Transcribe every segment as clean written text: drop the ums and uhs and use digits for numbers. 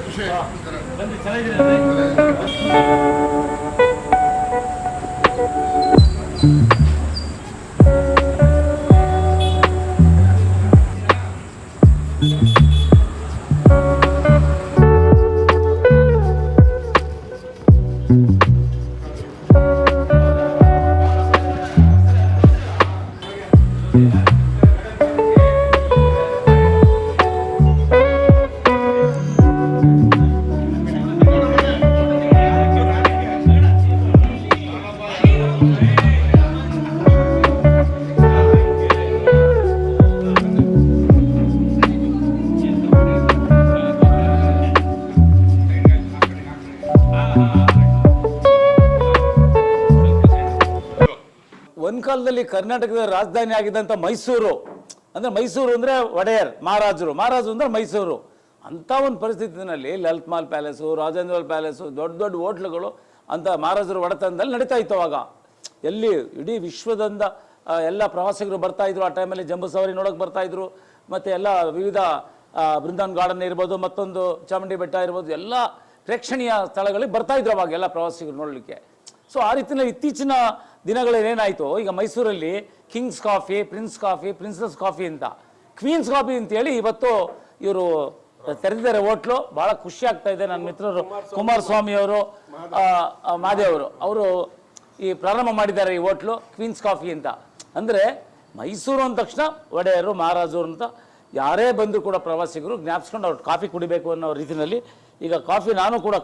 ಖುಷಿ ಒಂದು ಕಾಲದಲ್ಲಿ ಕರ್ನಾಟಕದ ರಾಜಧಾನಿ ಆಗಿದ್ದಂಥ ಮೈಸೂರು ಅಂದರೆ ಒಡೆಯರ್ ಮಹಾರಾಜರು ಅಂದ್ರೆ ಮೈಸೂರು ಅಂಥ ಒಂದು ಪರಿಸ್ಥಿತಿನಲ್ಲಿ ಲಲಿತ್ ಮಹಲ್ ಪ್ಯಾಲೇಸು, ರಾಜೇಂದ್ರ ಪ್ಯಾಲೇಸು, ದೊಡ್ಡ ದೊಡ್ಡ ಹೋಟ್ಲುಗಳು ಅಂತ ಮಹಾರಾಜರು ಒಡೆತನದಲ್ಲಿ ನಡೀತಾ ಇತ್ತು. ಅವಾಗ ಎಲ್ಲಿ ಇಡೀ ವಿಶ್ವದಿಂದ ಎಲ್ಲ ಪ್ರವಾಸಿಗರು ಬರ್ತಾಯಿದ್ರು. ಆ ಟೈಮಲ್ಲಿ ಜಂಬೂ ಸವಾರಿ ನೋಡೋಕೆ ಬರ್ತಾಯಿದ್ರು. ಮತ್ತು ಎಲ್ಲ ವಿವಿಧ ಬೃಂದಾವನ್ ಗಾರ್ಡನ್ ಇರ್ಬೋದು, ಮತ್ತೊಂದು ಚಾಮುಂಡಿ ಬೆಟ್ಟ ಇರ್ಬೋದು, ಎಲ್ಲ ಪ್ರೇಕ್ಷಣೀಯ ಸ್ಥಳಗಳಿಗೆ ಬರ್ತಾಯಿದ್ರು ಅವಾಗ ಎಲ್ಲ ಪ್ರವಾಸಿಗರು ನೋಡಲಿಕ್ಕೆ. ಸೊ ಆ ರೀತಿಯಲ್ಲಿ ಇತ್ತೀಚಿನ ದಿನಗಳೇನಾಯಿತು, ಈಗ ಮೈಸೂರಲ್ಲಿ ಕಿಂಗ್ಸ್ ಕಾಫಿ, ಪ್ರಿನ್ಸಸ್ ಕಾಫಿ ಅಂತ, ಕ್ವೀನ್ಸ್ ಕಾಫಿ ಅಂತೇಳಿ ಇವತ್ತು ಇವರು ತೆರೆದಿದ್ದಾರೆ ಹೋಟ್ಲು. ಭಾಳ ಖುಷಿ ಆಗ್ತಾ ಇದೆ. ನನ್ನ ಮಿತ್ರರು ಕುಮಾರಸ್ವಾಮಿ ಅವರು, ಮಾದೇವರು ಅವರು ಈ ಪ್ರಾರಂಭ ಮಾಡಿದ್ದಾರೆ ಈ ಹೋಟ್ಲು ಕ್ವೀನ್ಸ್ ಕಾಫಿ ಅಂತ. ಅಂದರೆ ಮೈಸೂರು ಅಂದ ತಕ್ಷಣ ಒಡೆಯರು, ಮಹಾರಾಜರು ಅಂತ ಯಾರೇ ಬಂದರೂ ಕೂಡ ಪ್ರವಾಸಿಗರು ಜ್ಞಾಪಿಸ್ಕೊಂಡು ಅವ್ರು ಕಾಫಿ ಕುಡಿಬೇಕು ಅನ್ನೋ ರೀತಿಯಲ್ಲಿ ಈಗ ಕಾಫಿ ನಾನು ಕೂಡ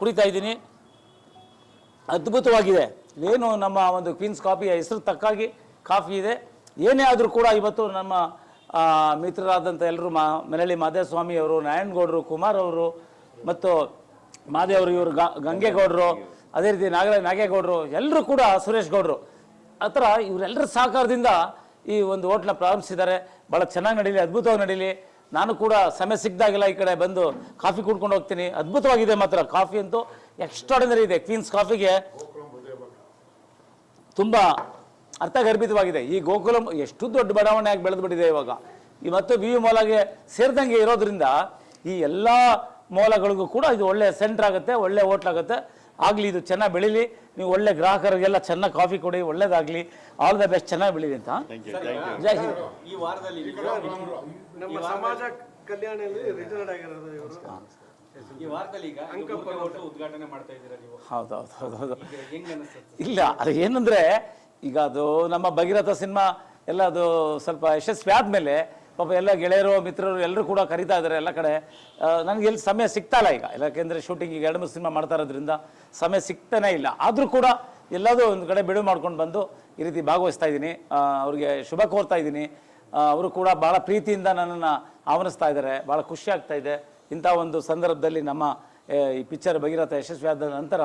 ಕುಡಿತಾ ಇದ್ದೀನಿ. ಅದ್ಭುತವಾಗಿದೆ. ಏನು ನಮ್ಮ ಒಂದು ಕ್ವೀನ್ಸ್ ಕಾಫಿಯ ಹೆಸರು ತಕ್ಕಾಗಿ ಕಾಫಿ ಇದೆ. ಏನೇ ಆದರೂ ಕೂಡ ಇವತ್ತು ನಮ್ಮ ಮಿತ್ರರಾದಂಥ ಎಲ್ಲರೂ ಮನೆಯಲ್ಲಿ ಮಾದೇಸ್ವಾಮಿ ಅವರು, ನಾರಾಯಣಗೌಡರು, ಕುಮಾರ್ ಅವರು ಮತ್ತು ಮಾದೇವರು, ಇವರು ಗಂಗೇಗೌಡರು, ಅದೇ ರೀತಿ ನಾಗೇಗೌಡರು, ಎಲ್ಲರೂ ಕೂಡ ಸುರೇಶ್ ಗೌಡರು, ಆ ಥರ ಇವರೆಲ್ಲರ ಸಹಕಾರದಿಂದ ಈ ಒಂದು ಹೋಟ್ಲನ್ನ ಪ್ರಾರಂಭಿಸಿದ್ದಾರೆ. ಭಾಳ ಚೆನ್ನಾಗಿ ನಡೀಲಿ, ಅದ್ಭುತವಾಗಿ ನಡೀಲಿ. ನಾನು ಕೂಡ ಸಮಯ ಸಿಕ್ಕಿದಾಗೆಲ್ಲ ಈ ಕಡೆ ಬಂದು ಕಾಫಿ ಕುಡ್ಕೊಂಡು ಹೋಗ್ತೀನಿ. ಅದ್ಭುತವಾಗಿದೆ ಮಾತ್ರ. ಕಾಫಿ ಅಂತೂ ಎಕ್ಸ್ಟ್ರಾರ್ಡಿನರಿ ಇದೆ. ಕ್ವೀನ್ಸ್ ಕಾಫಿಗೆ ತುಂಬ ಅರ್ಥಗರ್ಭಿತವಾಗಿದೆ. ಈ ಗೋಕುಲಂ ಎಷ್ಟು ದೊಡ್ಡ ಬಡಾವಣೆಯಾಗಿ ಬೆಳೆದುಬಿಟ್ಟಿದೆ ಇವಾಗ. ಈ ಮತ್ತು ವಿ ಮಾಲ್ಗೆ ಸೇರಿದಂಗೆ ಇರೋದ್ರಿಂದ ಈ ಎಲ್ಲ ಮಾಲ್ಗಳಿಗೂ ಕೂಡ ಇದು ಒಳ್ಳೆ ಸೆಂಟ್ರ್ ಆಗುತ್ತೆ, ಒಳ್ಳೆ ಹೋಟ್ಲಾಗುತ್ತೆ. ಆಗಲಿ, ಇದು ಚೆನ್ನಾಗಿ ಬೆಳೀಲಿ. ನೀವು ಒಳ್ಳೆ ಗ್ರಾಹಕರಿಗೆಲ್ಲ ಚೆನ್ನಾಗಿ ಕಾಫಿ ಕೊಡಿ, ಒಳ್ಳೇದಾಗಲಿ. ಆಲ್ ದ ಬೆಸ್ಟ್, ಚೆನ್ನಾಗಿ ಬೆಳೀಲಿ ಅಂತ. ಜೈ ಹಿಂದ್. ಈ ವಾರದಲ್ಲಿ ನಮ್ಮ ಸಮಾಜ ಕಲ್ಯಾಣದಲ್ಲಿ ರಿಟೈರ್ಡ್ ಆಗಿರೋದು ಇವರು. ಈ ವಾರದಲ್ಲಿ ಈಗ ಹೋಟೆಲ್ ಉದ್ಘಾಟನೆ ಮಾಡ್ತಾ ಇದ್ದೀರಾ ನೀವು? ಹೌದು. ಹೆಂಗ್ ಅನಿಸುತ್ತೆ? ಇಲ್ಲ, ಅದು ಏನಂದ್ರೆ ಈಗ ಅದು ನಮ್ಮ ಭಗೀರಥ ಸಿನಿಮಾ ಎಲ್ಲ ಅದು ಸ್ವಲ್ಪ ಯಶಸ್ವಿ ಆದಮೇಲೆ ಪಾಪ ಎಲ್ಲ ಗೆಳೆಯರು, ಮಿತ್ರರು ಎಲ್ಲರೂ ಕೂಡ ಕರೀತಾ ಇದ್ದಾರೆ ಎಲ್ಲ ಕಡೆ. ನನಗೆ ಎಲ್ಲಿ ಸಮಯ ಸಿಗ್ತಾ ಇಲ್ಲ ಈಗ, ಯಾಕೆಂದರೆ ಶೂಟಿಂಗ್ ಈಗ 2-3 ಸಿನಿಮಾ ಮಾಡ್ತಾ ಇರೋದ್ರಿಂದ ಸಮಯ ಸಿಗ್ತಾನೇ ಇಲ್ಲ. ಆದರೂ ಕೂಡ ಎಲ್ಲದೂ ಒಂದು ಕಡೆ ಬಿಡುವು ಮಾಡ್ಕೊಂಡು ಬಂದು ಈ ರೀತಿ ಭಾಗವಹಿಸ್ತಾ ಇದ್ದೀನಿ. ಅವ್ರಿಗೆ ಶುಭ ಕೋರ್ತಾ ಇದ್ದೀನಿ. ಅವರು ಕೂಡ ಭಾಳ ಪ್ರೀತಿಯಿಂದ ನನ್ನನ್ನು ಆಹ್ವಾನಿಸ್ತಾ ಇದ್ದಾರೆ. ಭಾಳ ಖುಷಿ ಆಗ್ತಾ ಇದೆ. ಇಂಥ ಒಂದು ಸಂದರ್ಭದಲ್ಲಿ ನಮ್ಮ ಈ ಪಿಕ್ಚರ್ ಭಗೀರಥ ಯಶಸ್ವಿ ಆದ ನಂತರ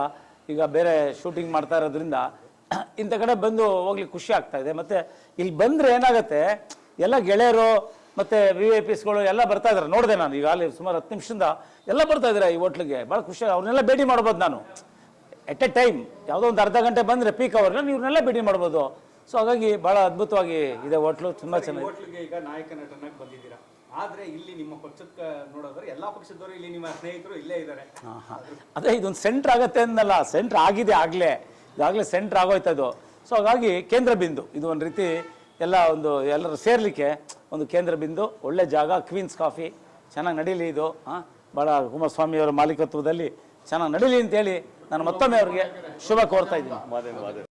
ಈಗ ಬೇರೆ ಶೂಟಿಂಗ್ ಮಾಡ್ತಾ ಇರೋದ್ರಿಂದ ಇಂಥ ಕಡೆ ಬಂದು ಹೋಗ್ಲಿಕ್ಕೆ ಖುಷಿ ಆಗ್ತಾ ಇದೆ. ಮತ್ತು ಇಲ್ಲಿ ಬಂದರೆ ಏನಾಗುತ್ತೆ, ಎಲ್ಲ ಗೆಳೆಯರು ಮತ್ತು VIPsಗಳು ಎಲ್ಲ ಬರ್ತಾ ಇದ್ದಾರೆ. ನೋಡಿದೆ ನಾನು ಈಗ ಅಲ್ಲಿ ಸುಮಾರು 10 ನಿಮಿಷದಿಂದ ಎಲ್ಲ ಬರ್ತಾ ಇದ್ದಾರೆ ಈ ಹೋಟ್ಲಿಗೆ. ಭಾಳ ಖುಷಿ. ಅವ್ರನ್ನೆಲ್ಲ ಭೇಟಿ ಮಾಡ್ಬೋದು ನಾನು ಎಟ್ ಎ ಟೈಮ್. ಯಾವುದೋ ಒಂದು ಅರ್ಧ ಗಂಟೆ ಬಂದರೆ ಪೀಕ್ ಅವರ್ನ ಇವ್ರನ್ನೆಲ್ಲ ಭೇಟಿ ಮಾಡ್ಬೋದು. ಸೊ ಹಾಗಾಗಿ ಭಾಳ ಅದ್ಭುತವಾಗಿ ಇದೆ ಹೋಟ್ಲು, ತುಂಬ ಚೆನ್ನಾಗಿ. ಹೋಟ್ಲಿಗೆ ಈಗ ನಾಯಕ ನಟನಾಗಿ ಬಂದಿದ್ದೀರಾ, ಆದರೆ ಇಲ್ಲಿ ನಿಮ್ಮ ಪಕ್ಷಕ್ಕೆ ನೋಡೋದ್ರೆ ಎಲ್ಲ ಪಕ್ಷದವರು ಇಲ್ಲಿ ನಿಮ್ಮ ಸ್ನೇಹಿತರು ಇಲ್ಲೇ ಇದ್ದಾರೆ. ಅದೇ ಇದೊಂದು ಸೆಂಟ್ರ್ ಆಗುತ್ತೆ ಅನ್ನಲ್ಲ, ಸೆಂಟ್ರ್ ಆಗಿದೆ ಈಗಾಗಲೇ ಸೆಂಟ್ರ್ ಆಗೋಯ್ತದು. ಸೊ ಹಾಗಾಗಿ ಕೇಂದ್ರ ಬಿಂದು ಇದು ಒಂದು ರೀತಿ ಎಲ್ಲರೂ ಸೇರ್ಲಿಕ್ಕೆ ಒಂದು ಕೇಂದ್ರ ಬಿಂದು, ಒಳ್ಳೆ ಜಾಗ. ಕ್ವೀನ್ಸ್ ಕಾಫಿ ಚೆನ್ನಾಗಿ ನಡೀಲಿ. ಇದು ಭಾಳ ಕುಮಾರಸ್ವಾಮಿಯವರ ಮಾಲೀಕತ್ವದಲ್ಲಿ ಚೆನ್ನಾಗಿ ನಡೀಲಿ ಅಂತೇಳಿ ನಾನು ಮತ್ತೊಮ್ಮೆ ಅವ್ರಿಗೆ ಶುಭ ಕೋರ್ತಾ ಇದ್ದೀನಿ.